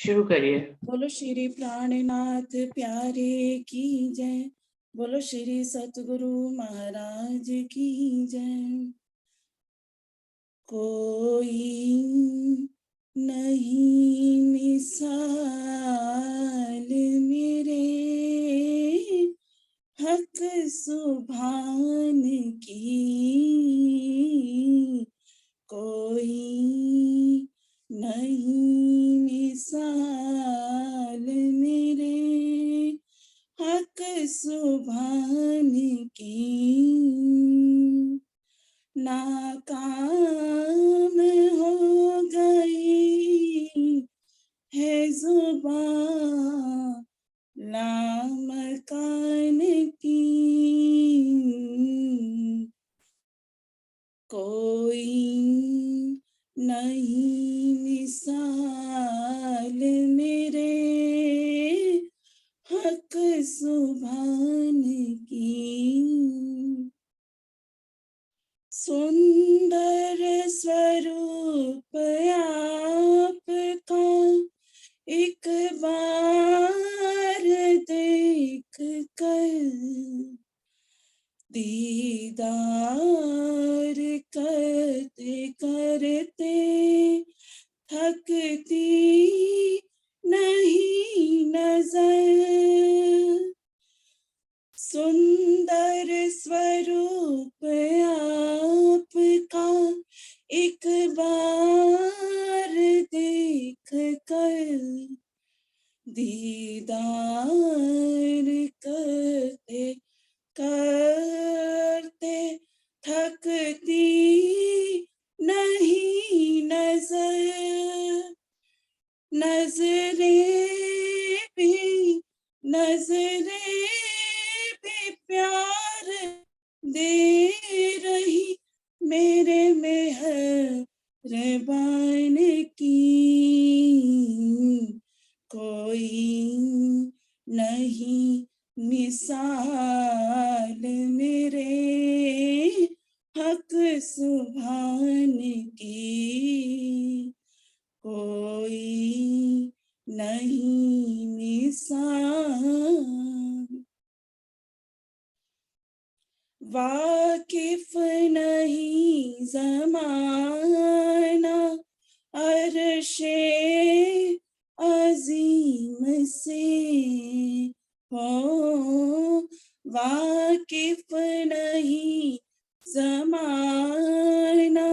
शुरू करिए। बोलो श्री प्राणनाथ प्यारे की जय। बोलो श्री सतगुरु महाराज की जय। कोई नहीं मिसाल मेरे हक सुभान की। कोई नहीं मिसाल मेरे हक सुभान की। नाकाम हो गई है जुबान लामकान की। कोई नहीं मिसाल मेरे हक सुभान की। सुंदर स्वरूप आपका एक बार देख कर दीदार करते करते थकती नहीं नजर। सुंदर स्वरूप आपका एक बार देख कर दीदार करते करते थकती नहीं नजर। नजरें भी प्यार दे रही मेरे मेहरबान की। कोई नहीं मिसाल मेरे हक सुभान की। कोई नहीं मिसाल। वाकिफ नहीं ज़माना अर्शे अजीम से हो। वाकिफ नहीं ज़माना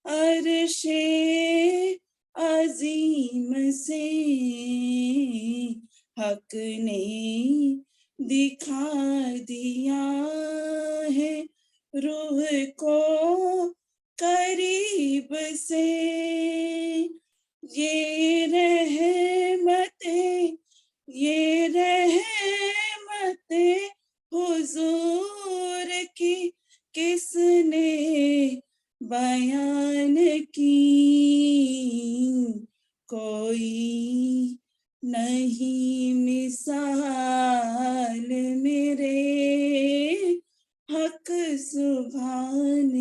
अर्शे अजीम से। हक ने दिखा दिया है रूह को करीब से। ये रहमतें हुजूर की किसने बयान की। कोई नहीं मिसाल मेरे हक सुभान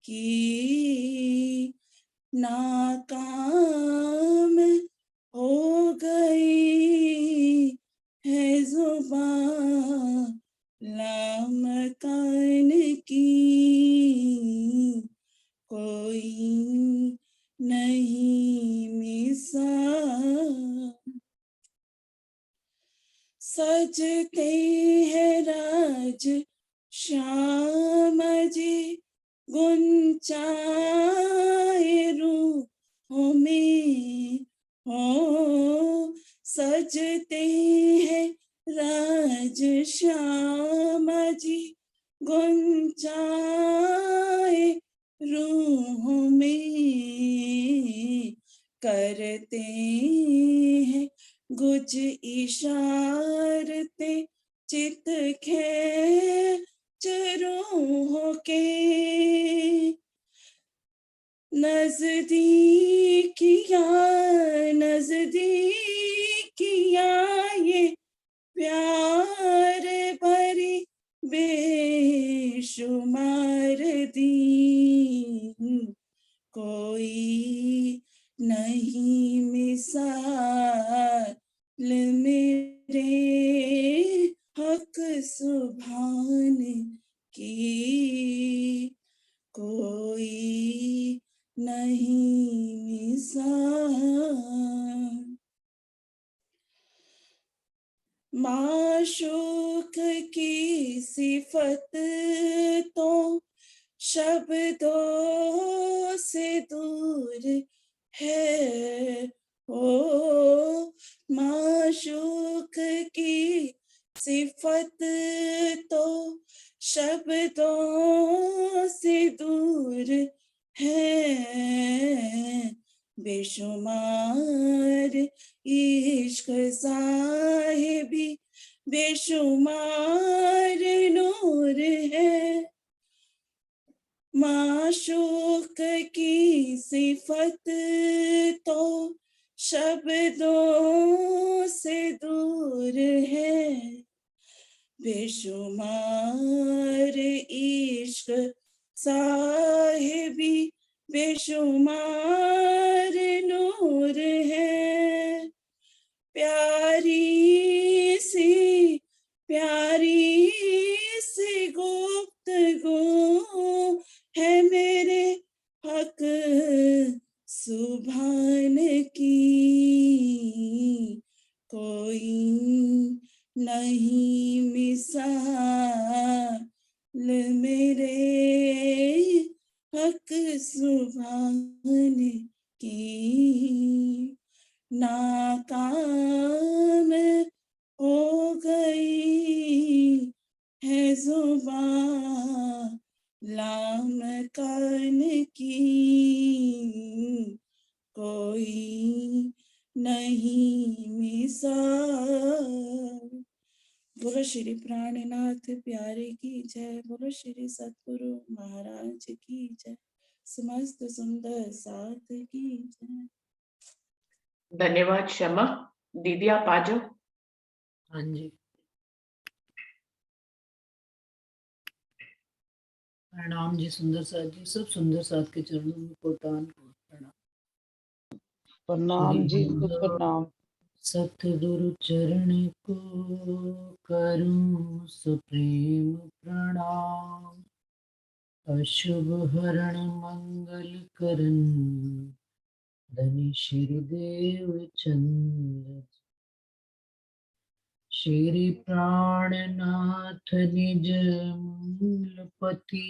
की। नाकाम हो गई है जुबान लामकान की। कोई नहीं मिसाल। सजते हैं राज श्याम जी गुंचाए रूहों में हो। सजते हैं राज श्याम जी गुंचाए रूहों में। करते हैं गुज इशारते चित खेच रूहों के। नजदीकिया ये प्यार भरी बेशुमार दी। कोई नहीं मिसाल मिसाल। माशूक की सिफत तो शब्दों से दूर है। ओ माशूक की सिफत तो शब्दों से दूर है। बेशुमार इश्क साहिबी बेशुमार नूर है। माशूक की सिफत तो शब्दों से दूर है। बेशुमार इश्क साहिबी बेशुमार नूर है। प्यारी सी गुफ्तगू है मेरे हक सुभान की। कोई नहीं मिसाल मेरे हक सुभान की। नाकाम हो गई है जुबान लामकान की। कोई नहीं मिसाल। बोलो श्री प्राणनाथ प्यारे की जय। बोलो श्री सतगुरु महाराज की जय। समस्त सुंदर साथ की जय। धन्यवाद शमा। दीदी आप आ जाओ। हाँ जी, प्रणाम जी सुंदर साथ जी। सब सुंदर साथ के चरणों में कोटान प्रणाम। प्रणाम जी को प्रणाम। सतगुरु चरण को करूं सुप्रेम प्रणाम। अशुभ हरण मंगल करन धनी श्री देव चंद्र। श्री प्राणनाथ निज मूलपति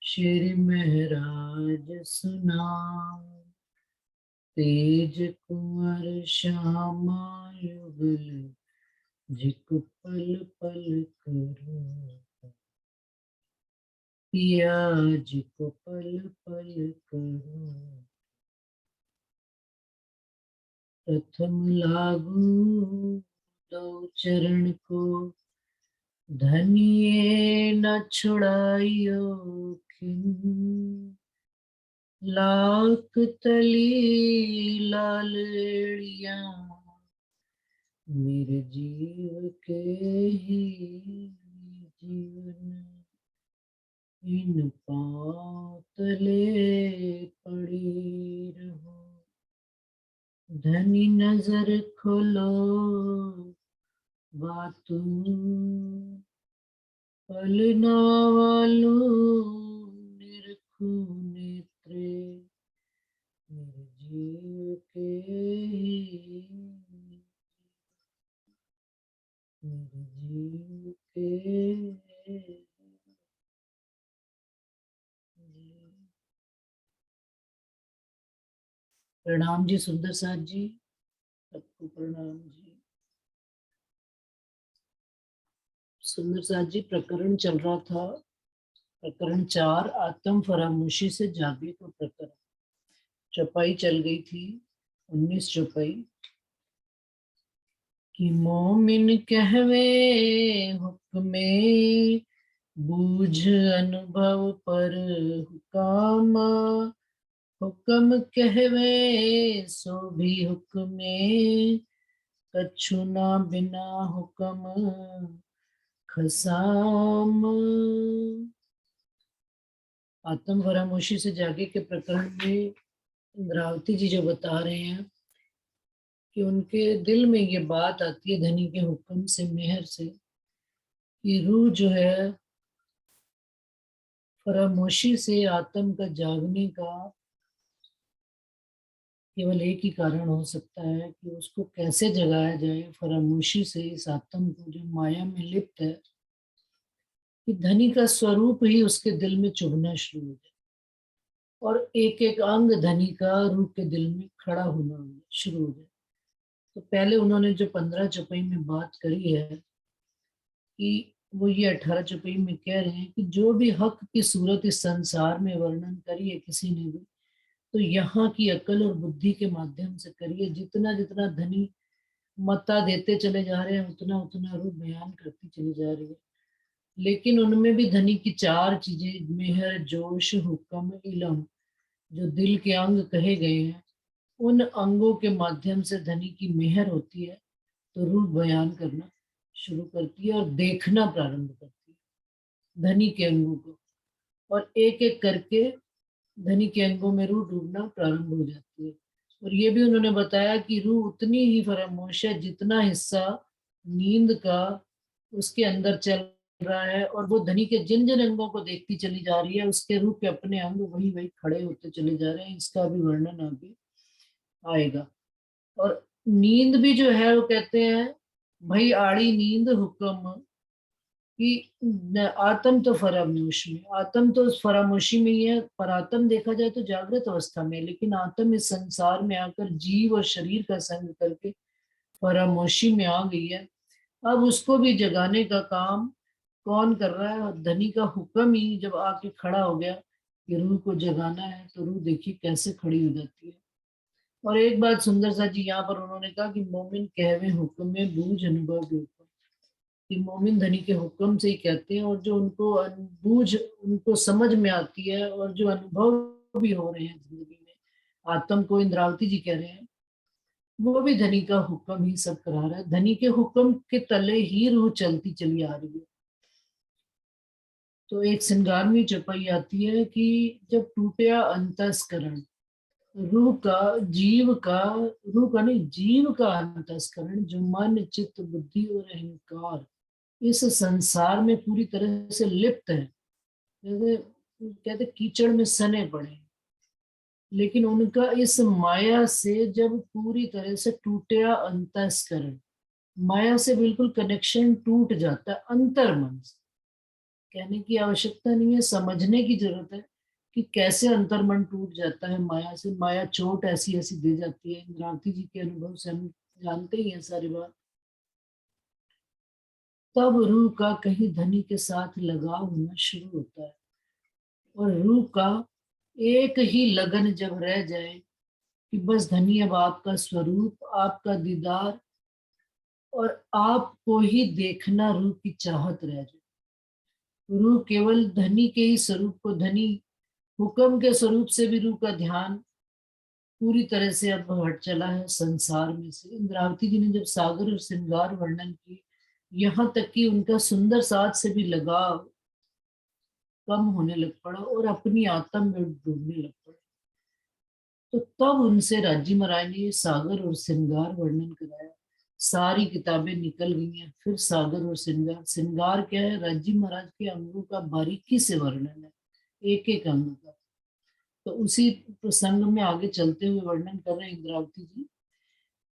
श्री महराज सुनाम। तेज कुंवर श्यामा युगल जिकु पल पल करो। पिया जिकु पल पल करो। प्रथम लागू दो चरण को धनिये न छुड़ाइयो खिन। लाख तली लालिया मेरे जीव के ही जीवन। इन पाँव तले पड़ी रहो। धनी नजर खोलो बातू पलना वालू निरखू नेत्रे मेरे जीव के मेरे जीव के। प्रणाम जी सुंदर साथ जी, सबको प्रणाम जी। सुंदर साथ जी प्रकरण चल रहा था, प्रकरण 4 आत्म फरामोशी से जागे को प्रकरण। चौपाई चल गई थी 19 चौपाई कि मोमिन कहवे हुक्मे बूझ अनुभव पर हुकामा। हुक्म कहवे सो भी हुक्मे कछु ना बिना हुक्म खसाम। आत्म फरामोशी से जागे के प्रकरण में इंद्रावती जी जो बता रहे हैं कि उनके दिल में ये बात आती है धनी के हुक्म से, मेहर से, कि रूह जो है फरामोशी से आत्म का जागने का केवल एक ही कारण हो सकता है कि उसको कैसे जगाया जाए फरामोशी से इस आत्म को जो माया में लिप्त है, कि धनी का स्वरूप ही उसके दिल में चुभना शुरू हो जाए और एक एक अंग धनी का रूप के दिल में खड़ा होना शुरू हो जाए। तो पहले उन्होंने जो 15 चौपाई में बात करी है कि वो ये 18 चौपाई में कह रहे हैं कि जो भी हक की सूरत इस संसार में वर्णन करी है किसी ने भी, तो यहाँ की अकल और बुद्धि के माध्यम से करिए। जितना जितना धनी मत्ता देते चले जा रहे हैं उतना उतना रूप बयान करती चली जा रही है। लेकिन उनमें भी धनी की 4 चीजें, मेहर, जोश, हुक्म, इलम, जो दिल के अंग कहे गए हैं, उन अंगों के माध्यम से धनी की मेहर होती है तो रूप बयान करना शुरू करती है और देखना प्रारंभ करती है धनी के अंगों को, और एक एक करके धनी के अंगों में रूह डूबना प्रारंभ हो जाती है। और ये भी उन्होंने बताया कि रूह उतनी ही फरामोश है जितना हिस्सा नींद का उसके अंदर चल रहा है, और वो धनी के जिन जिन अंगों को देखती चली जा रही है उसके रूह के अपने अंग वही वही खड़े होते चले जा रहे हैं। इसका भी वर्णन आगे आएगा। और नींद भी जो है वो कहते हैं भाई आड़ी नींद हुक्म, कि आत्म तो फरामोश में, आत्म तो फरामोशी में ही है, पर आत्म देखा जाए तो जागृत अवस्था में, लेकिन आत्म इस संसार में आकर जीव और शरीर का संग करके फरामोशी में आ गई है। अब उसको भी जगाने का काम कौन कर रहा है? और धनी का हुक्म ही जब आके खड़ा हो गया कि रूह को जगाना है, तो रूह देखिए कैसे खड़ी हो जाती है। और एक बात सुंदर सा जी यहाँ पर उन्होंने कहा कि मोमिन कहवे हुक्म में बूझ अनुभव के हुक्म, कि मोमिन धनी के हुक्म से ही कहते हैं, और जो उनको बूझ उनको समझ में आती है और जो अनुभव भी हो रहे हैं जिंदगी में, आत्म को इंद्रावती जी कह रहे हैं, वो भी धनी का हुक्म ही सब करा रहा है। धनी के हुक्म के तले ही रूह चलती चली आ रही है। तो एक श्रृंगारवीं चौपाई आती है कि जब टूटया अंतस्करण, रूह का जीव का, रूह का नहीं जीव का अंतस्करण, जो मन चित्त बुद्धि और अहंकार इस संसार में पूरी तरह से लिप्त है, जैसे कहते कीचड़ में सने पड़े हैं, लेकिन उनका इस माया से जब पूरी तरह से टूटया अंतस्करण, माया से बिल्कुल कनेक्शन टूट जाता है अंतर मन से। कहने की आवश्यकता नहीं है, समझने की जरूरत है कि कैसे अंतर्मन टूट जाता है माया से। माया चोट ऐसी ऐसी दे जाती है, इंद्रावती जी के अनुभव से हम जानते ही हैं सारी बात। तब रूह का कहीं धनी के साथ लगाव होना शुरू होता है, और रूह का एक ही लगन जब रह जाए कि बस धनी अब आपका स्वरूप, आपका दीदार और आपको ही देखना रूह की चाहत रह जाए। रूह केवल धनी के ही स्वरूप को, धनी हुक्म के स्वरूप से भी रूह का ध्यान पूरी तरह से अब हट चला है संसार में से। इंद्रावती जी ने जब सागर और श्रृंगार वर्णन की, यहाँ तक कि उनका सुंदर साथ से भी लगाव कम होने लग पड़ा और अपनी आत्म में डूबने लग पड़ा। तो तब उनसे राजी महाराज ने सागर और श्रृंगार वर्णन कराया। सारी किताबें निकल गई हैं, फिर सागर और श्रृंगार। श्रृंगार क्या है? राजी महाराज के अंगों का बारीकी से वर्णन है, एक एक अंग का। तो उसी प्रसंग में आगे चलते हुए वर्णन कर रहे हैं इंद्रावती जी।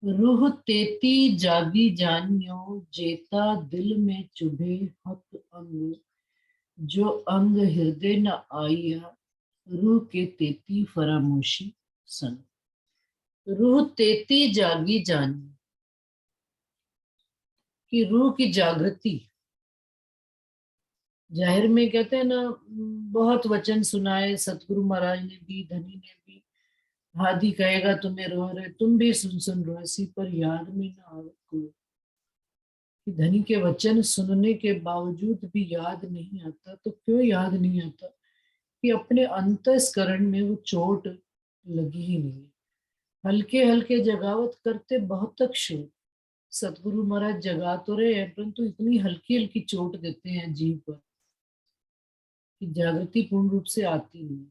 रूह तेती जागी जानियो, जेता दिल में चुभे हक अंग, जो अंग हृदय न आइया, रूह के तेती फरामोशी सन। रूह तेती जागी जानी, कि रूह की जागृति। जाहिर में कहते हैं ना, बहुत वचन सुनाए सतगुरु महाराज ने भी, धनी ने भी। हादी कहेगा तुम्हें रो रहे, तुम भी सुन सुन रोसी, पर याद में ना आवे कोई। कि धनी के वचन सुनने के बावजूद भी याद नहीं आता। तो क्यों याद नहीं आता? कि अपने अंतस्करण में वो चोट लगी ही नहीं। हल्के हल्के जगावत करते बहुत क्षोभ। सतगुरु महाराज जगा तो रहे हैं, परंतु इतनी हल्की हल्की चोट देते हैं जीव पर कि जागृति पूर्ण रूप से आती नहीं।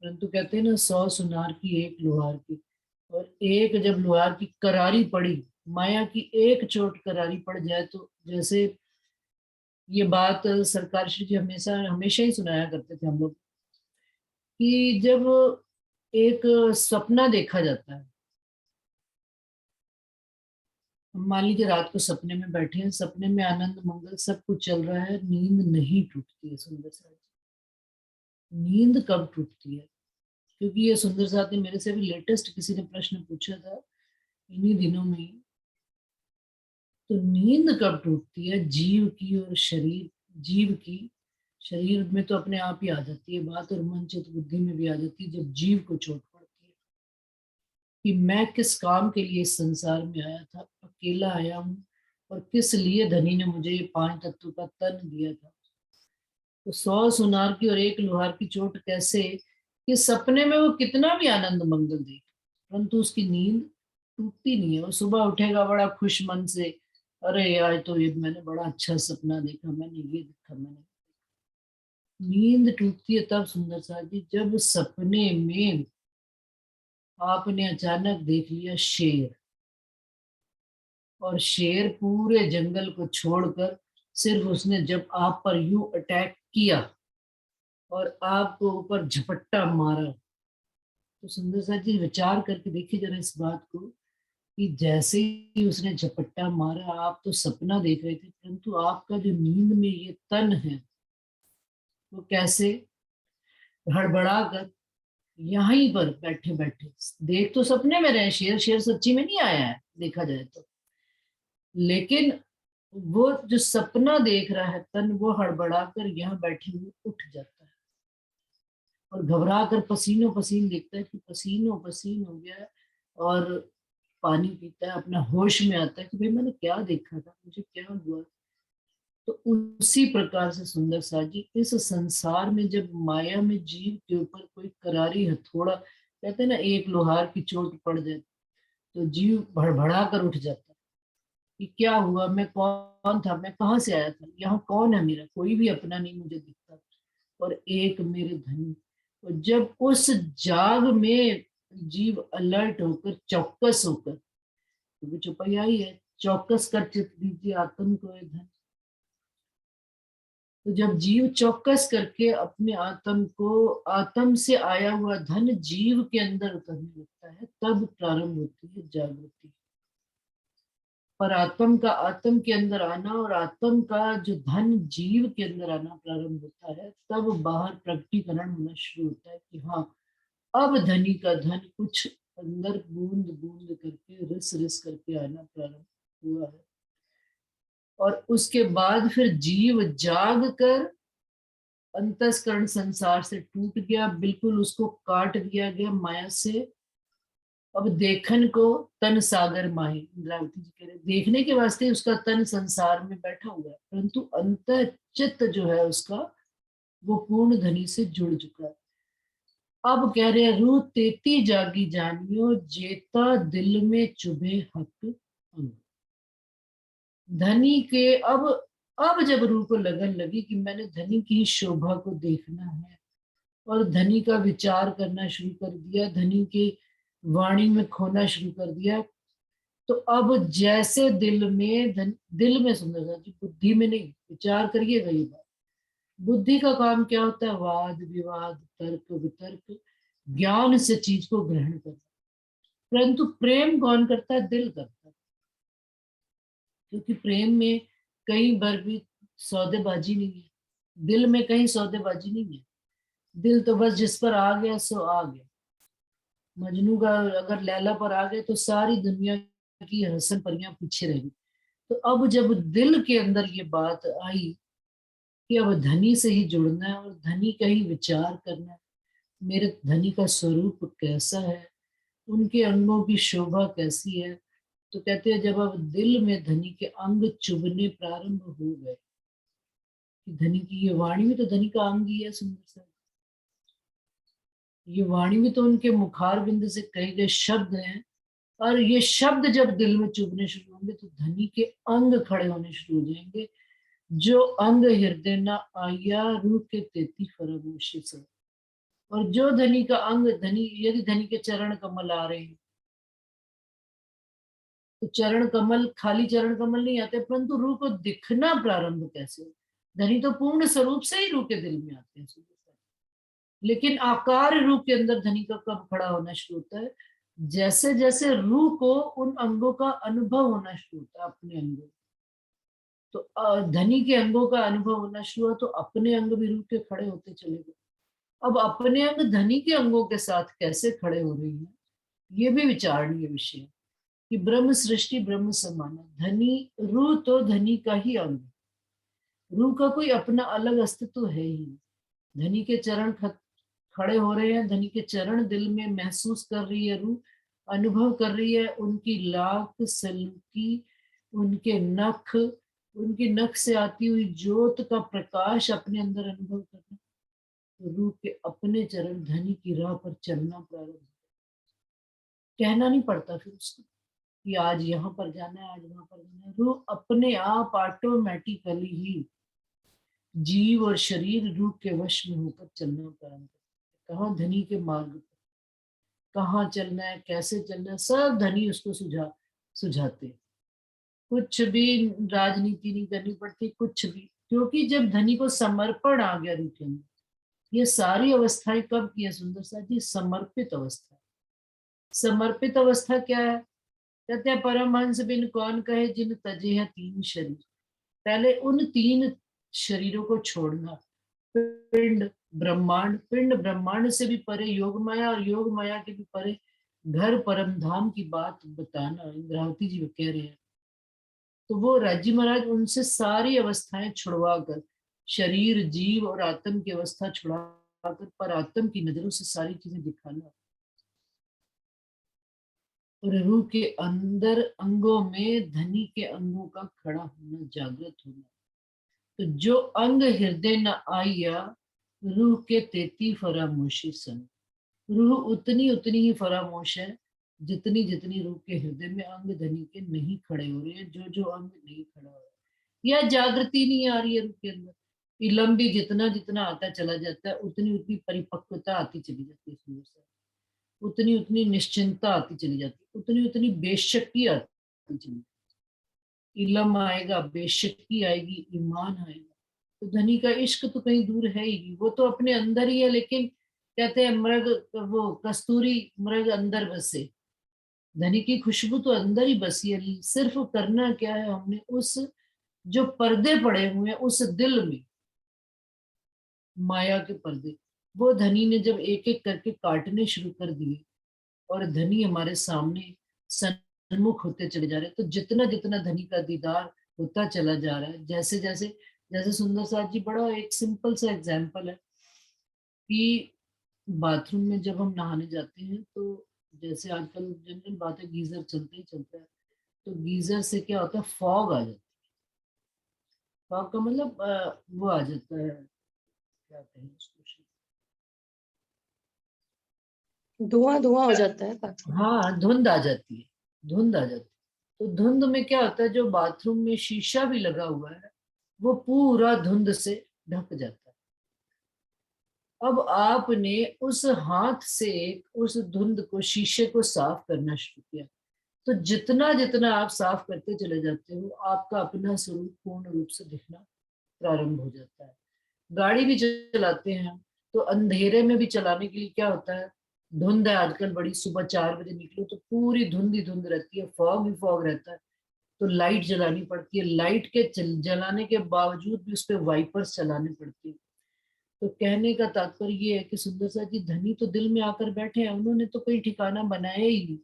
परंतु कहते हैं ना, 100 सुनार की एक लोहार की, और एक जब लोहार की करारी पड़ी, माया की एक चोट करारी पड़ जाए, तो जैसे ये बात सरकार श्री जी हमेशा हमेशा ही सुनाया करते थे हम लोग, कि जब एक सपना देखा जाता है मान लीजिए रात को सपने में बैठे हैं, सपने में आनंद मंगल सब कुछ चल रहा है, नींद नहीं टूटती है सुंदर साथ जी। नींद कब टूटती है? क्योंकि ये सुंदर साथ ने मेरे से भी लेटेस्ट किसी ने प्रश्न पूछा था इन्हीं दिनों में ही। तो नींद कब टूटती है? जीव की और शरीर, जीव की शरीर में तो अपने आप ही आ जाती है बात, और मन चित बुद्धि में भी आ जाती है जब जीव को चोट पड़ती है कि मैं किस काम के लिए इस संसार में आया था, अकेला आया हूँ, और किस लिए धनी ने मुझे ये 5 तत्व का तन दिया था। तो 100 सुनार की और 1 लोहार की चोट कैसे कि सपने में वो कितना भी आनंद मंगल देखे परंतु उसकी नींद टूटती नहीं है। वो सुबह उठेगा बड़ा खुश मन से, अरे आज तो ये मैंने बड़ा अच्छा सपना देखा, मैंने ये देखा, मैंने। नींद टूटती है तब सुंदर सा जी जब सपने में आपने अचानक देख लिया शेर, और शेर पूरे जंगल को छोड़कर सिर्फ उसने जब आप पर यूं अटैक किया और आपको ऊपर झपट्टा मारा। तो सुंदर सा जी विचार करके देखिए जरा इस बात को कि जैसे ही उसने झपट्टा मारा आप तो सपना देख रहे थे, परंतु आपका जो नींद में ये तन है वो कैसे हड़बड़ा कर यहीं पर बैठे बैठे देख तो सपने में रहे शेर, शेर सच्ची में नहीं आया है देखा जाए तो, लेकिन वो जो सपना देख रहा है तन वो हड़बड़ा कर यहाँ बैठे हुए उठ जाता है और घबरा कर पसीनों पसीन देखता है कि पसीनों पसीन हो गया है, और पानी पीता है, अपना होश में आता है कि भाई मैंने क्या देखा था, मुझे क्या हुआ। तो उसी प्रकार से सुंदर सा जी इस संसार में जब माया में जीव के ऊपर कोई करारी हथौड़ा, कहते हैं ना एक लोहार की चोट पड़ जाए तो जीव भड़बड़ा कर उठ जाता है कि क्या हुआ, मैं कौन था, मैं कहाँ से आया था, यहाँ कौन है, मेरा कोई भी अपना नहीं मुझे दिखता, और एक मेरे धनी। और जब उस जाग में जीव अलर्ट होकर चौकस होकर, क्योंकि चौपाई ही है, चौकस कर चित दीजिए आत्म को है धन। तो जब जीव चौकस करके अपने आत्म को, आत्म से आया हुआ धन जीव के अंदर उतरने लगता है तब प्रारंभ होती है जागृति। पर आत्म का आत्म के अंदर आना और आत्म का जो धन जीव के अंदर आना प्रारंभ होता है तब बाहर प्रकटीकरण होना शुरू होता है कि हाँ अब धनी का धन कुछ अंदर बूंद बूंद करके रिस रिस करके आना प्रारंभ हुआ है। और उसके बाद फिर जीव जाग कर अंतस्करण संसार से टूट गया, बिल्कुल उसको काट दिया गया माया से। अब देखन को तन सागर माही, इंद्रावती जी कह रहे देखने के वास्ते उसका तन संसार में बैठा हुआ है, परंतु अंतर चित्त जो है उसका वो पूर्ण धनी से जुड़ चुका है। अब कह रहे हैं रूह तेती जागी जानियो जेता दिल में चुभे हक अंग। धनी के अब जब रूह को लगन लगी कि मैंने धनी की शोभा को देखना है और धनी का विचार करना शुरू कर दिया, धनी की वाणी में खोना शुरू कर दिया, तो अब जैसे दिल में सुंदरता जी, बुद्धि में नहीं, विचार करिएगा ये बात। बुद्धि का काम क्या होता है? वाद विवाद तर्क वितर्क ज्ञान से चीज को ग्रहण करना, परंतु प्रेम कौन करता है? दिल करता है। क्योंकि प्रेम में कहीं बार भी सौदेबाजी नहीं है, दिल में कहीं सौदेबाजी नहीं है। दिल तो बस जिस पर आ गया सो आ गया। मजनू का अगर लैला पर आ गए तो सारी दुनिया की हसन परियां पीछे रह गई। तो अब जब दिल के अंदर ये बात आई कि अब धनी से ही जुड़ना है और धनी का ही विचार करना है, मेरे धनी का स्वरूप कैसा है, उनके अंगों की शोभा कैसी है। तो कहते हैं जब अब दिल में धनी के अंग चुभने प्रारंभ हो गए कि धनी की ये वाणी भी तो धनी का अंग ही है, सुंदर सा ये वाणी भी तो उनके मुखार बिंद से कहे गए शब्द हैं, और ये शब्द जब दिल में चुभने शुरू होंगे तो धनी के अंग खड़े होने शुरू हो जाएंगे। जो अंग हृदय न आया रूह के तेती फरमोशी से। और जो धनी का अंग, धनी यदि धनी के चरण कमल आ रहे हैं तो चरण कमल, खाली चरण कमल नहीं आते, परंतु रूह को दिखना प्रारंभ कैसे हो? धनी तो पूर्ण स्वरूप से ही रूह के दिल में आते हैं, लेकिन आकार रूप के अंदर धनी का कब खड़ा होना शुरू होता है? जैसे जैसे रूह को उन अंगों का अनुभव होना शुरू होता है, अपने अंगों, तो धनी के अंगों का अनुभव होना शुरू हुआ तो अपने अंग भी रूह के खड़े होते चले गए। अब अपने अंग धनी के अंगों के साथ कैसे खड़े हो रही हैं, ये भी विचारणीय विषय है कि ब्रह्म सृष्टि ब्रह्म समाना, धनी रूह तो धनी का ही अंग, रूह का कोई अपना अलग अस्तित्व है ही नहीं। धनी के चरण खड़े हो रहे हैं, धनी के चरण दिल में महसूस कर रही है रूह, अनुभव कर रही है उनकी लाख सलूकी, उनके नख, उनकी नख से आती हुई ज्योत का प्रकाश अपने अंदर अनुभव करना, तो रूह के अपने चरण धनी की राह पर चलना प्रारंभ, कहना नहीं पड़ता फिर उसको कि आज यहाँ पर जाना है, आज वहां पर जाना है। रूह अपने आप ऑटोमेटिकली ही जीव और शरीर रूह के वश में होकर चलना प्रारंभ करते। कहाँ धनी के मार्ग पर कहाँ चलना है, कैसे चलना है, सब धनी उसको सुझाते। कुछ भी राजनीति नहीं करनी पड़ती, कुछ भी, क्योंकि जब धनी को समर्पण आ गया रूह के अंदर, ये सारी अवस्थाएं कब की है सुंदर सा जी? समर्पित अवस्था। समर्पित अवस्था क्या है? कहते हैं परमहंस बिन कौन कहे जिन तजे हैं तीन शरीर। पहले उन तीन शरीरों को छोड़ना, पिंड ब्रह्मांड, पिंड ब्रह्मांड से भी परे योग माया, और योग माया के भी परे घर परम धाम की बात बताना, इंद्रावती जी कह रहे हैं। तो वो राजी महाराज उनसे सारी अवस्थाएं छुड़वा कर, शरीर जीव और आत्म की अवस्था छुड़ाकर पर आत्म की नजरों से सारी चीजें दिखाना, और रूह के अंदर अंगों में धनी के अंगों का खड़ा होना, जागृत होना। तो जो अंग हृदय न आया, रूह के तेती फरामोशी सन। रूह उतनी उतनी ही फरामोश है जितनी जितनी रूह के हृदय में अंग धनी के नहीं खड़े हो रहे हैं, जो जो अंग नहीं खड़ा हो रहा है, या जागृति नहीं आ रही है रूह के अंदर। लंबी जितना जितना आता चला जाता है, उतनी उतनी परिपक्वता आती चली जाती है सुंदर सा, उतनी उतनी निश्चिंतता आती चली जाती है, उतनी उतनी बेशक्की आती चली, इलम आएगा, बेशक्की आएगी, ईमान आएगा। तो धनी का इश्क तो कहीं दूर है ही, वो तो अपने अंदर ही है, लेकिन कहते हैं मृग, वो कस्तूरी मृग अंदर बसे, धनी की खुशबू तो अंदर ही बसी है। सिर्फ करना क्या है, हमने उस जो पर्दे पड़े हुए हैं उस दिल में, माया के पर्दे, वो धनी ने जब एक एक करके काटने शुरू कर दिए और धनी हमारे सामने सन्मुख होते चले जा रहे हैं, तो जितना जितना धनी का दीदार होता चला जा रहा है, जैसे जैसे जैसे सुंदर साथ जी बड़ा एक सिंपल सा एग्जाम्पल है कि बाथरूम में जब हम नहाने जाते हैं, तो जैसे आजकल जनरल बात है गीजर चलते ही चलता है, तो गीजर से क्या होता है, फॉग आ जाता है। फॉग का मतलब वो आ जाता है, क्या कहें उसको, धुआं धुआं हो जाता है बाथरूम। हाँ धुंध आ जाती है, धुंध आ जाती है। तो धुंध में क्या होता है, जो बाथरूम में शीशा भी लगा हुआ है वो पूरा धुंध से ढक जाता है। अब आपने उस हाथ से उस धुंध को, शीशे को साफ करना शुरू किया, तो जितना जितना आप साफ करते चले जाते हो, आपका अपना स्वरूप पूर्ण रूप से दिखना प्रारंभ हो जाता है। गाड़ी भी चलाते हैं तो अंधेरे में भी चलाने के लिए क्या होता है, धुंध है आजकल बड़ी, सुबह 4 बजे निकलो तो पूरी धुंध ही धुंध रहती है, फॉग ही फॉग रहता है, तो लाइट जलानी पड़ती है। लाइट के जलाने के बावजूद भी उस पर वाइपर्स चलाने पड़ती है। तो कहने का तात्पर्य ये है कि सुंदर सा जी धनी तो दिल में आकर बैठे हैं, उन्होंने तो कोई ठिकाना बनाया ही नहीं,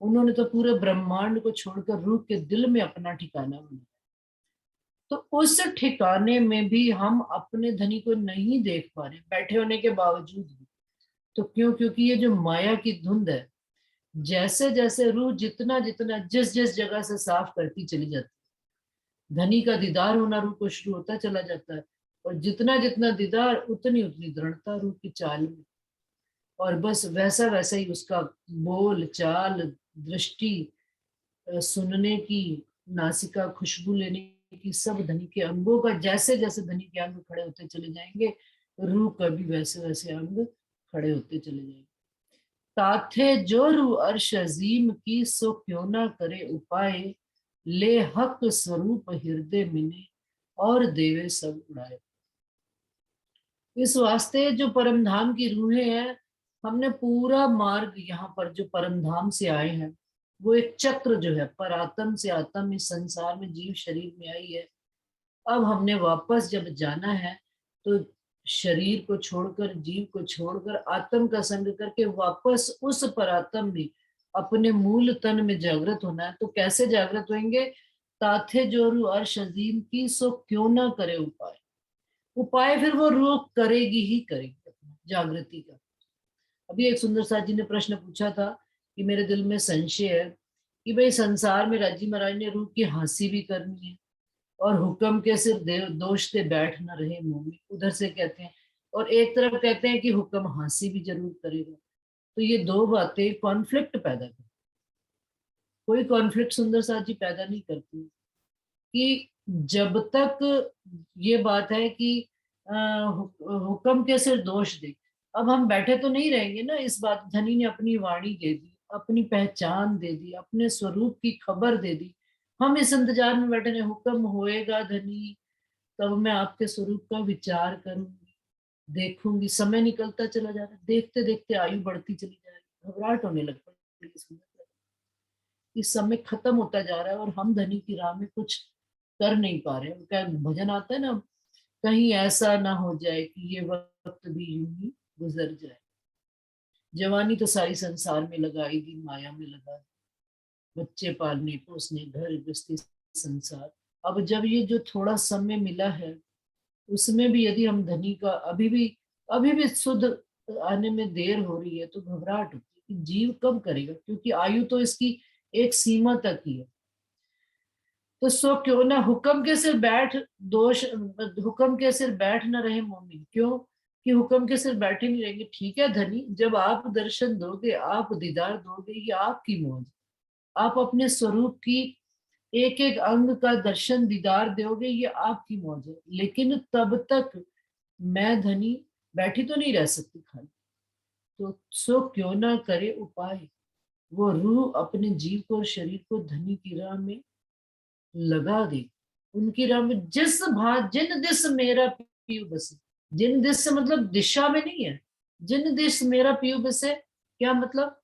उन्होंने तो पूरे ब्रह्मांड को छोड़कर रूह के दिल में अपना ठिकाना बनाया। तो उस ठिकाने में भी हम अपने धनी को नहीं देख पा रहे बैठे होने के बावजूद भी। तो क्यों? क्योंकि ये जो माया की धुंध है, जैसे जैसे रूह जितना जितना जिस जिस जगह से साफ करती चली जाती, धनी का दीदार होना रूह को शुरू होता चला जाता है, और जितना जितना दीदार उतनी उतनी दृढ़ता रूह की चाल में, और बस वैसा वैसा ही उसका बोल चाल, दृष्टि, सुनने की, नासिका, खुशबू लेने की, सब धनी के अंगों का, जैसे जैसे धनी के अंग खड़े होते चले जाएंगे, रूह का भी वैसे वैसे अंग खड़े होते चले जाएंगे। ताथे जो रूह अर्श अजीम की, सो क्यों ना करे उपाय, ले हक स्वरूप हृदय मिने, और देवे सब उड़ाए। इस वास्ते जो परम धाम की रूहें हैं, हमने पूरा मार्ग यहाँ पर जो परम धाम से आए हैं, वो एक चक्र जो है परात्म से आत्म इस संसार में जीव शरीर में आई है। अब हमने वापस जब जाना है तो शरीर को छोड़कर, जीव को छोड़कर, आत्म का संग करके वापस उस परात्म में अपने मूल तन में जागृत होना है। तो कैसे जागृत होंगे? ताथे जोरु अर्श अजीम की सो क्यों ना करे उपाय। उपाय फिर वो रूह करेगी ही करेगी अपना जागृति का। अभी एक सुंदर साथ जी ने प्रश्न पूछा था कि मेरे दिल में संशय है कि भाई संसार में राजी महाराज ने रूह की हंसी भी करनी है और हुक्म के सिर दोष से बैठ न रहे मुंह में, उधर से कहते हैं, और एक तरफ कहते हैं कि हुक्म हंसी भी जरूर करेगा। तो ये दो बातें कॉन्फ्लिक्ट पैदा करती। कोई कॉन्फ्लिक्ट सुंदर साथ जी पैदा नहीं करती कि जब तक ये बात है कि हुक्म के सिर दोष दे। अब हम बैठे तो नहीं रहेंगे ना। इस बात धनी ने अपनी वाणी दे दी, अपनी पहचान दे दी, अपने स्वरूप की खबर दे दी। हम इस इंतजार में बैठे हैं हुक्म होएगा धनी तब मैं आपके स्वरूप का विचार करूंगी, देखूंगी। समय निकलता चला जा रहा है, देखते देखते आयु बढ़ती चली जा रही है, घबराहट होने लग पड़ी। इस समय खत्म होता जा रहा है और हम धनी की राह में कुछ कर नहीं पा रहे। क्या भजन आता है ना, कहीं ऐसा ना हो जाए कि ये वक्त भी यूं ही गुजर जाए। जवानी तो सारी संसार में लगाई दी, माया में लगा दी, बच्चे पालने पोसने, घर गृहस्थी, संसार। अब जब ये जो थोड़ा समय मिला है उसमें भी यदि हम धनी का अभी भी शुद्ध आने में देर हो रही है तो घबराहट होती है कि जीव कब करेगा, क्योंकि आयु तो इसकी एक सीमा तक ही है। तो सो क्यों ना हुक्म के सिर बैठ दोष, हुक्म के सिर बैठ न रहे मोमिन। क्यों कि हुक्म के सिर बैठे नहीं रहेंगे। ठीक है धनी, जब आप दर्शन दोगे, आप दीदार दोगे, ये आपकी मौज। आप अपने स्वरूप की एक एक अंग का दर्शन दीदार दोगे, ये आपकी मौज है। लेकिन तब तक मैं धनी बैठी तो नहीं रह सकती खाली। तो सो क्यों ना करे उपाय। वो रूह अपने जीव को और शरीर को धनी की राह में लगा दे। उनकी राह में जिन दिस मेरा पीयू बसे। जिन दिस से मतलब दिशा में नहीं है, जिन दिस मेरा पीयू बसे क्या मतलब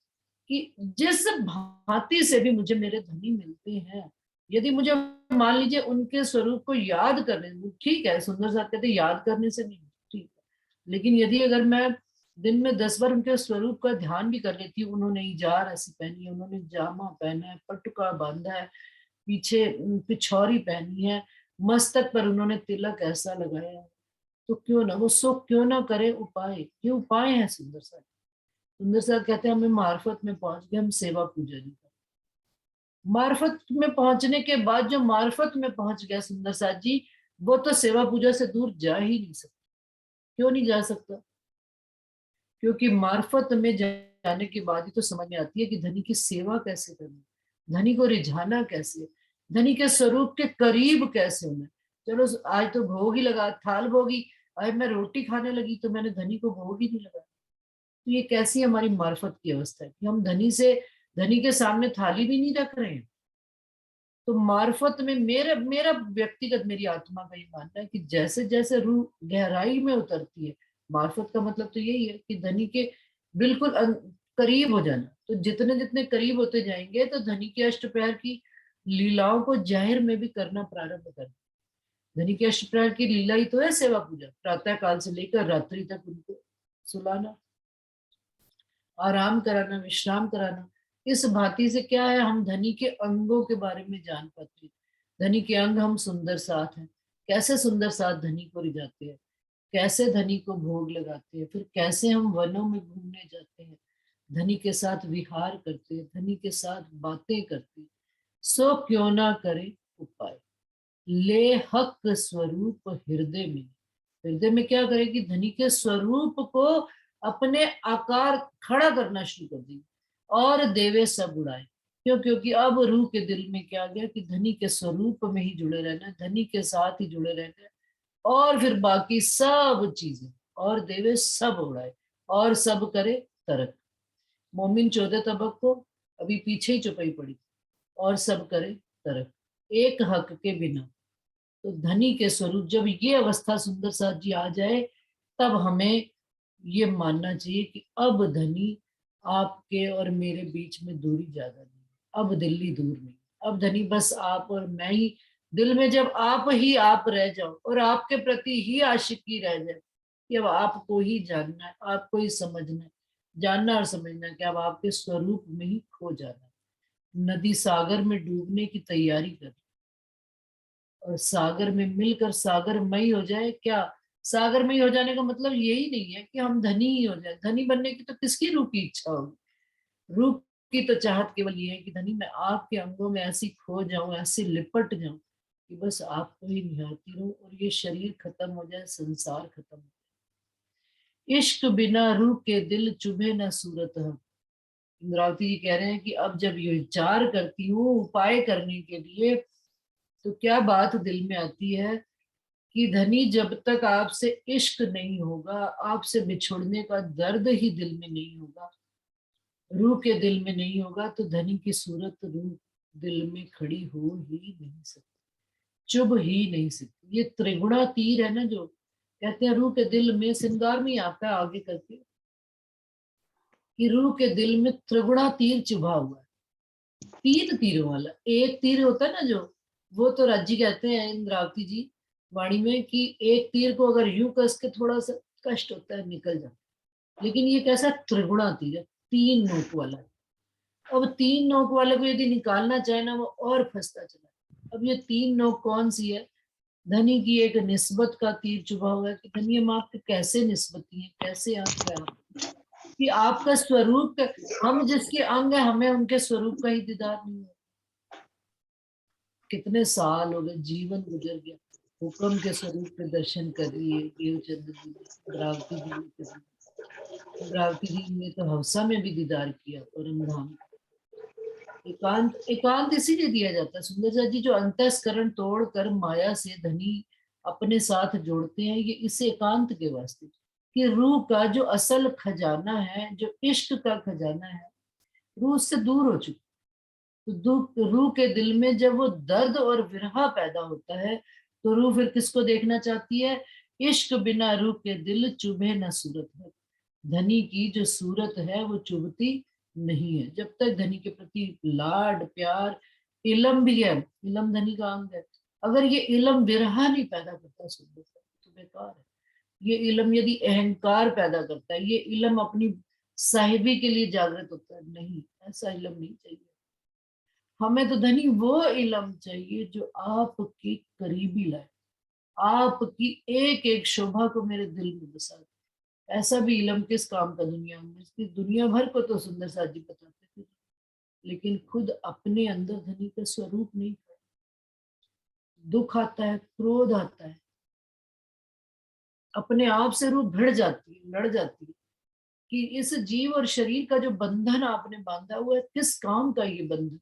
कि जिस भांति से भी मुझे मेरे धनी मिलते हैं, यदि मुझे मान लीजिए उनके स्वरूप को याद करने, ठीक है सुंदर साहब कहते याद करने से नहीं, ठीक है, लेकिन यदि अगर मैं दिन में 10 बार उनके स्वरूप का ध्यान भी कर लेती हूँ, उन्होंने इजार ऐसी पहनी है, उन्होंने जामा पहना है, पटुका बांधा है, पीछे पिछौरी पहनी है, मस्तक पर उन्होंने तिलक ऐसा लगाया है, तो क्यों ना वो सो क्यों ना करे उपाय। ये उपाय है सुंदर साहब। सुंदर साहब कहते हैं हमें मार्फत में पहुंच गए, हम सेवा पूजा नहीं कर। मार्फत में पहुंचने के बाद जो मार्फत में पहुंच गया सुंदर साथ जी, वो तो सेवा पूजा से दूर जा ही नहीं सकता। क्यों नहीं जा सकता? क्योंकि मार्फत में जाने के बाद ही तो समझ में आती है कि धनी की सेवा कैसे करनी, धनी को रिझाना कैसे, धनी के स्वरूप के करीब कैसे होना। चलो आज तो भोग ही लगा, थाल भोगी, आज मैं रोटी खाने लगी तो मैंने धनी को भोग ही नहीं लगाया। तो ये कैसी हमारी मार्फत की अवस्था है कि हम धनी के सामने थाली भी नहीं रख रहे हैं। तो मार्फत में मेरा व्यक्तिगत मेरी आत्मा का ये मानना है कि जैसे जैसे रूह गहराई में उतरती है, मार्फत का मतलब तो यही है कि धनी के बिल्कुल करीब हो जाना। तो जितने जितने करीब होते जाएंगे तो धनी के अष्टप्रहर की लीलाओं को जाहिर में भी करना प्रारंभ कर। धनी के अष्टप्रहर की लीला ही तो है सेवा पूजा, प्रातः काल से लेकर रात्रि तक उनको सुलाना, आराम कराना, विश्राम कराना। इस भांति से क्या है, हम धनी के अंगों के बारे में जान पाते हैं। धनी के अंग हम सुंदर साथ हैं, कैसे सुंदर साथ धनी को रिझाते हैं, कैसे धनी को भोग लगाते हैं, फिर कैसे हम वनों में घूमने जाते हैं, धनी के साथ विहार करते हैं, धनी के साथ बातें करते हैं। सो क्यों ना करे उपाय, ले हक स्वरूप हृदय में। हृदय में क्या करेगी, धनी के स्वरूप को अपने आकार खड़ा करना शुरू कर दी और देवे सब उड़ाए। क्यों? क्योंकि अब रूह के दिल में क्या गया कि धनी के स्वरूप में ही जुड़े रहना है, धनी के साथ ही जुड़े रहना है, और फिर बाकी सब चीजें और देवे सब उड़ाए और सब करे तरक। मोमिन 14 तबक को अभी पीछे ही चुपाई पड़ी, और सब करे तरक एक हक के बिना। तो धनी के स्वरूप जब ये अवस्था सुंदर साथ जी आ जाए, तब हमें ये मानना चाहिए कि अब धनी आपके और मेरे बीच में दूरी ज्यादा नहीं है, अब दिल्ली दूर नहीं, अब धनी बस आप और मैं ही, दिल में जब आप ही आप रह जाओ और आपके प्रति ही आशिकी रह जाए कि अब आपको ही जानना है, आपको ही समझना है, जानना और समझना है कि अब आपके स्वरूप में ही खो जाना है। नदी सागर में डूबने की तैयारी कर और सागर में मिलकर सागरमयी हो जाए। क्या सागरमयी हो जाने का मतलब यही नहीं है कि हम धनी ही हो जाए, धनी बनने की तो किसकी रूह की इच्छा होगी, रूह की तो चाहत केवल ये है कि धनी मैं आपके अंगों में ऐसी खो जाऊं, ऐसी लिपट जाऊं कि बस आपको ही निहारती रहूं और ये शरीर खत्म हो जाए, संसार खत्म हो जाए। इश्क बिना रूह के दिल चुभे न सूरत हम। इंद्रावती जी कह रहे हैं कि अब जब ये विचार करती हूँ उपाय करने के लिए, तो क्या बात दिल में आती है कि धनी जब तक आपसे इश्क नहीं होगा, आपसे बिछुड़ने का दर्द ही दिल में नहीं होगा, रूह के दिल में नहीं होगा, तो धनी की सूरत रूह दिल में खड़ी हो ही नहीं सकती, चुभ ही नहीं सकती। ये त्रिगुणा तीर है ना, जो कहते हैं रूह के दिल में, श्रृंगार में आता है आगे करके कि रूह के दिल में त्रिगुणा तीर चुभा हुआ है, तीन तीरों वाला। एक तीर होता है ना जो, वो तो राजी कहते हैं इंद्रावती जी वाणी में कि एक तीर को अगर यूं कस के थोड़ा सा कष्ट होता है, निकल जाता है, लेकिन ये कैसा त्रिगुणा तीर है, तीन नोक वाला। अब तीन नोक वाले को यदि निकालना चाहे ना, वो और फंसता चला। अब ये तीन नोक कौन सी है? धनी की एक निस्बत का तीर चुभा हुआ है कि धनी हम आपके कैसे निस्बती हैं, कैसे आपके आप कि आपका स्वरूप, हम जिसके अंग है हमें उनके स्वरूप का ही दीदार नहीं है। कितने साल हो गए, जीवन गुजर गया, हुक्म के स्वरूप के दर्शन कर रही है देवचंद जी ने, इंद्रावती जी ने। इंद्रावती जी ने तो हवसा में भी दीदार किया परम धाम। एकांत, एकांत इसीलिए दिया जाता है सुंदर सा जी, जो अंतस्करण तोड़ कर माया से धनी अपने साथ जोड़ते हैं, ये इस एकांत के वास्ते कि रूह का जो असल खजाना है, जो इश्क का खजाना है, रूह उससे दूर हो चुकी। तो दुख, रूह के दिल में जब वो दर्द और विरह पैदा होता है, तो रूह फिर किसको देखना चाहती है? इश्क बिना रूह के दिल चुभे न सूरत है। धनी की जो सूरत है वो चुभती नहीं है, जब तक धनी के प्रति लाड प्यार, इलम भी है, इलम धनी का अंग है, अगर ये इलम विरह नहीं पैदा करता सुंदर तो बेकार है। ये इलम यदि अहंकार पैदा करता है, ये इलम अपनी साहिबी के लिए जागृत होता है, नहीं, ऐसा इलम नहीं चाहिए हमें। तो धनी वो इलम चाहिए जो आपके करीबी लाए, आपकी एक एक शोभा को मेरे दिल में बसा दे। ऐसा भी इलम किस काम का दुनिया में, इसकी दुनिया भर को तो सुंदर सा जी बताते थे, लेकिन खुद अपने अंदर धनी का स्वरूप नहीं। दुख आता है, क्रोध आता है, अपने आप से रूह भिड़ जाती है, लड़ जाती है कि इस जीव और शरीर का जो बंधन आपने बांधा हुआ है, किस काम का ये बंधन।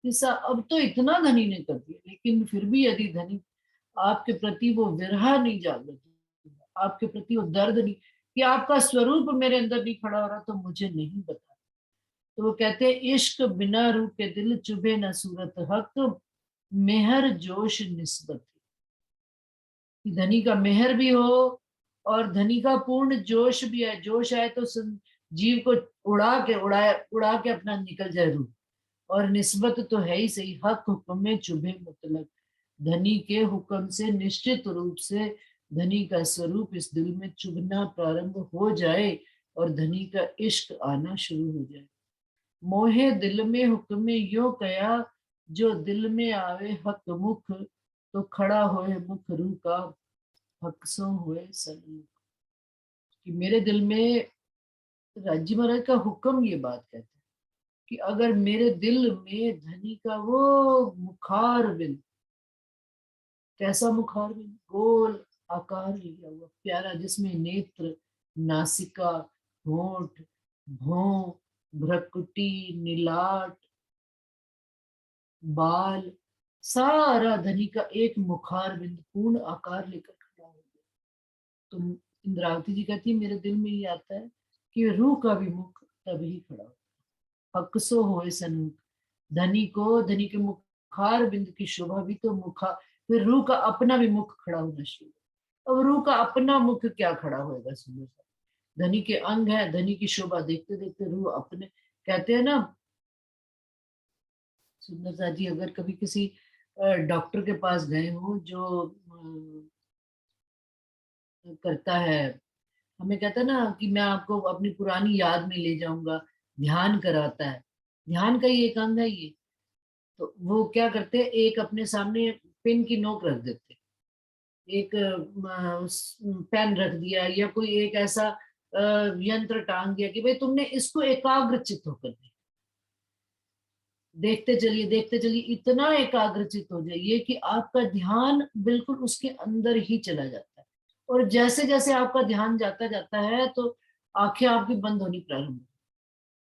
ऐसा अब तो इतना धनी ने कर दिया, लेकिन फिर भी यदि धनी आपके प्रति वो विरह नहीं जागृत, आपके प्रति वो दर्द नहीं, कि आपका स्वरूप मेरे अंदर नहीं खड़ा हो रहा, तो मुझे नहीं बता। तो वो कहते हैं इश्क बिना रूह के दिल चुभे न सूरत हक, मेहर जोश निस्बत। धनी का मेहर भी हो और धनी का पूर्ण जोश भी है, जोश आए तो जीव को उड़ा के अपना निकल जाए रूह, और निस्बत तो है ही सही, हक हुक्म में चुभे मुतलक। धनी के हुक्म से निश्चित रूप से धनी का स्वरूप इस दिल में चुभना प्रारंभ हो जाए और धनी का इश्क आना शुरू हो जाए। मोहे दिल में हुक्म यो कया, जो दिल में आवे हक मुख, तो खड़ा होए मुख रूह का, हकसों हुए सन्मुख। कि मेरे दिल में राज्य महाराज का हुक्म ये बात कहता है कि अगर मेरे दिल में धनी का वो मुखार बिल, कैसा मुखार बिल, गोल आकार लिया हुआ प्यारा, जिसमें नेत्र, नासिका, होंठ, भौं, भ्रकुटी, निलाट, बाल, सारा धनी का एक मुखार बिंद पूर्ण आकार लेकर खड़ा हो गया। तो इंद्रावती जी कहती है मेरे दिल में ये आता है कि रूह का भी मुख तभी खड़ा हो, हकसो होए सन्मुख। धनी को, धनी के मुखार बिंद की शोभा भी तो मुखा, फिर रूह का अपना भी मुख खड़ा होना शुरू। अब रूह का अपना मुख क्या खड़ा होएगा सुंदर सा, धनी के अंग है, धनी की शोभा देखते देखते रूह अपने, कहते हैं ना सुंदर सा जी, अगर कभी किसी डॉक्टर के पास गए हो जो करता है, हमें कहता है ना कि मैं आपको अपनी पुरानी याद में ले जाऊंगा, ध्यान कराता है, ध्यान का ही एक अंग है ये। तो वो क्या करते हैं, एक अपने सामने पेन की नोक रख देते, एक पेन रख दिया, या कोई एक ऐसा यंत्र टांग दिया कि भाई तुमने इसको एकाग्रचित होकर देखते चलिए, इतना एकाग्रचित हो जाइए कि आपका ध्यान बिल्कुल उसके अंदर ही चला जाता है। और जैसे जैसे आपका ध्यान जाता जाता है तो आंखें आपकी बंद होनी प्रारंभ होती।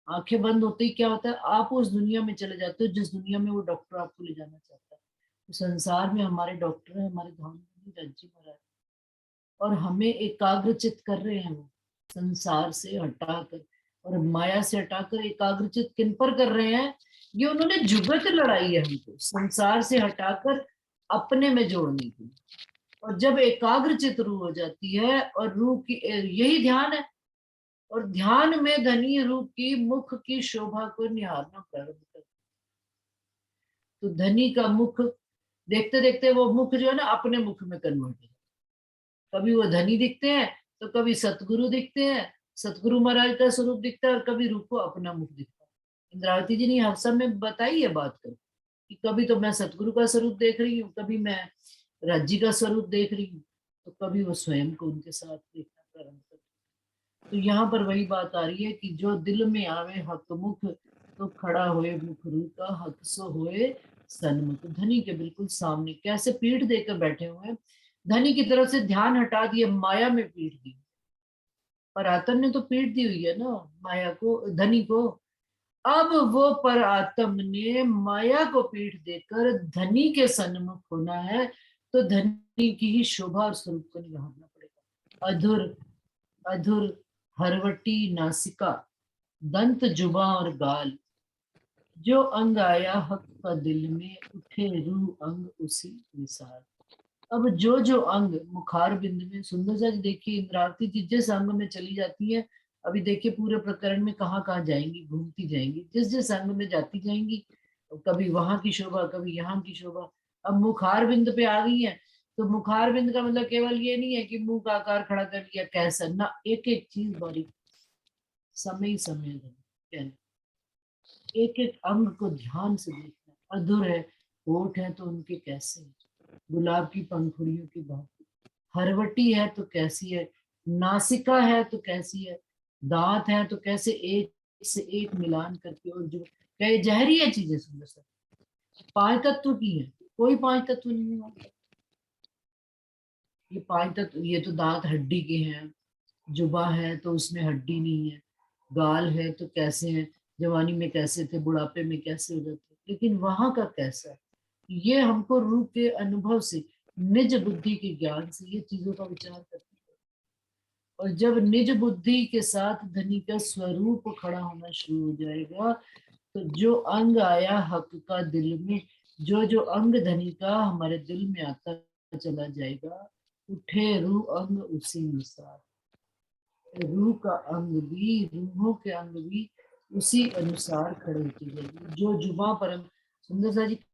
आंखें बंद होते ही क्या होता है, आप उस दुनिया में चले जाते हो जिस दुनिया में वो डॉक्टर आपको ले जाना चाहता है। तो संसार में हमारे डॉक्टर है, हमारे धाम में राज्य महाराज, और हमें एकाग्रचित कर रहे हैं वो, संसार से हटाकर और माया से हटाकर एकाग्रचित किन पर कर रहे हैं, ये उन्होंने जुगत लड़ाई है हमको संसार से हटाकर अपने में जोड़ने की। और जब एकाग्रचित रूह हो जाती है और रूह की यही ध्यान है, और ध्यान में धनी रूह की मुख की शोभा को निहारना प्रारंभ कर, तो धनी का मुख देखते देखते वो मुख जो है ना अपने मुख में कन्वर्ट हो, कभी वो धनी दिखते हैं तो कभी सतगुरु दिखते हैं, सतगुरु महाराज का स्वरूप दिखता है, और कभी रूप को अपना मुख दिखता है। इंद्रावती जी ने हम सब में बताई है बात कर कि कभी तो मैं सतगुरु का स्वरूप देख रही हूँ, कभी मैं राज्य का स्वरूप देख रही हूँ, तो कभी वो स्वयं को उनके साथ देखना प्रारंभ करती है। तो यहाँ पर वही बात आ रही है कि जो दिल में आवे हक मुख, तो खड़ा होए मुख रूप का, हक सो होए सन्मुख। धनी के बिल्कुल सामने कैसे पीठ देकर बैठे हुए हैं, धनी की तरफ से ध्यान हटा दिए, माया में पीठ दी। परात्म ने तो पीठ दी हुई है ना माया को, धनी को। अब वो परात्म ने माया को पीठ देकर धनी के सन्मुख होना है, तो धनी की ही शोभा और स्वरूप को निहारना पड़ेगा। अधुर अधुर हरवटी नासिका, दंत जुबा और गाल, जो अंग आया हक का दिल में, उठे रूह अंग उसी निसार। अब जो जो अंग मुखार बिंद में, सुंदर सा देखिए इंद्रावती जी जिस अंग में चली जाती है, अभी देखिए पूरे प्रकरण में कहाँ कहाँ जाएंगी, घूमती जाएंगी, जिस जिस अंग में जाती जाएंगी, तो कभी वहां की शोभा, कभी यहाँ की शोभा। अब मुखार बिंद पे आ गई है, तो मुखार बिंद का मतलब केवल ये नहीं है कि मुंह का आकार खड़ा कर लिया, कैसा ना, एक एक चीज बारीक, समय समय कहना, एक एक अंग को ध्यान से देखना। अधुर है, होठ है तो उनके कैसे, गुलाब की पंखुड़ियों की भांति, हरवटी है तो कैसी है, नासिका है तो कैसी है, दांत है तो कैसे एक से एक मिलान करके, और जो कई जहरी है चीजें सुंदर सा, पांच तत्व की है, कोई पांच तत्व नहीं है। ये पांच तत्व, ये तो दांत हड्डी के हैं, जुबा है तो उसमें हड्डी नहीं है, गाल है तो कैसे है, जवानी में कैसे थे, बुढ़ापे में कैसे हो जाते, लेकिन वहां का कैसा है, ये हमको रूप के अनुभव से, निज बुद्धि के ज्ञान से ये चीजों का विचार करते हैं। और जब निज बुद्धि के साथ धनी का स्वरूप खड़ा होना शुरू हो जाएगा, तो जो अंग आया हक का दिल में, जो जो अंग धनी का हमारे दिल में आता चला जाएगा, उठे रूह अंग उसी अनुसार। रूह का अंग भी, रूहों के अंग भी उसी अनुसार खड़े होते जाएंगे। जो जुबा परम, सुंदर सा जी